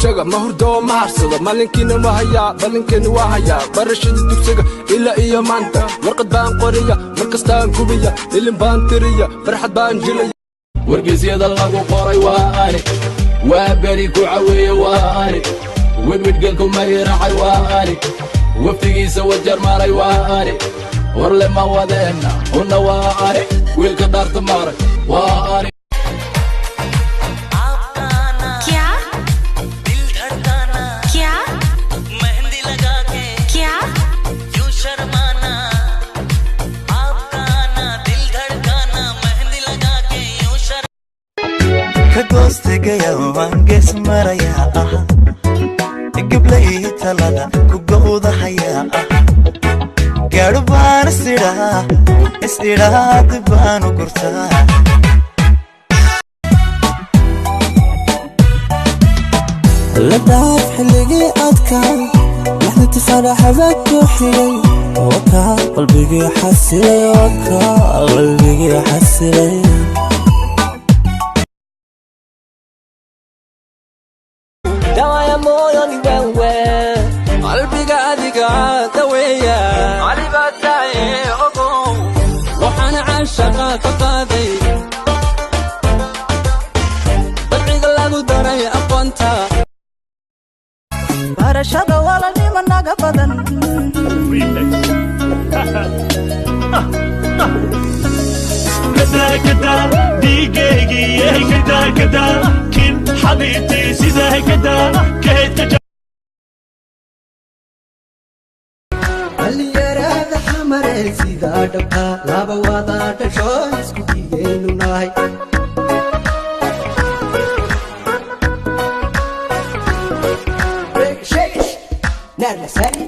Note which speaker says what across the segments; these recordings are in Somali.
Speaker 1: dushaga ma hurdo ma harsado maalinkiina ma hayaa balinkeena waa hayaa barashada dugsiga ilaa iyo maanta warqad baan qoriya markastaan gubiya ilin baan tiriya farxad baan jilaya wargeysyada lagu qoray waa ani waa beri ku caweeye waa ani wedwedganku mayraacay waa ani waftigiisa wajar maray waa ani warle ma wadeena una waa ani wiilka dhaarta maray waa ani
Speaker 2: كدوستيجا وانجس مريا قبلي تلالا كجوده حيا قربان استراحة تبان وقرتا لدعف حلقي أذكر لحظة فرح بك وحلي وكا قلبي حسلي وكا قلبي حسلي
Speaker 3: دوايا مويوني وين قلبي قاعد دوية علي بتاعي أقوم وحنا عالشقة قاضي بدعي قلقو دري أقوانتا
Speaker 2: برشا ولا لي من نقبضن
Speaker 4: كدا كدا دقيقي كدا كدا كنت حبيبتي سيده كدا كنت
Speaker 5: اللي يراد حمر سيدا دبا لا بوادا تشويس كوتينو ناي شيش نرجع سري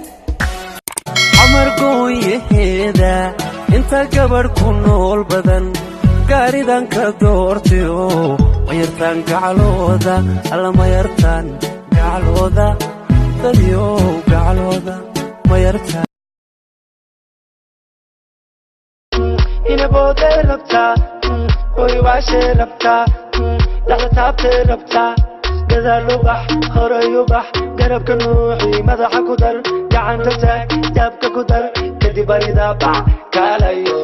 Speaker 3: عمر قوي هيدا انت قبر كنول بدن قاردان كدورتيو ويرتان قعلودا alla ma yartaan gacalooda dadyo gacalooda ma yartaan ina boode rabtaa oy waashe rabtaa dhaxda taabte rabtaa gadaal u bax horay u bax garabka nuuxii madaxa ku dar gacanta taag daabka ku dar kadib ayda bax kaalayo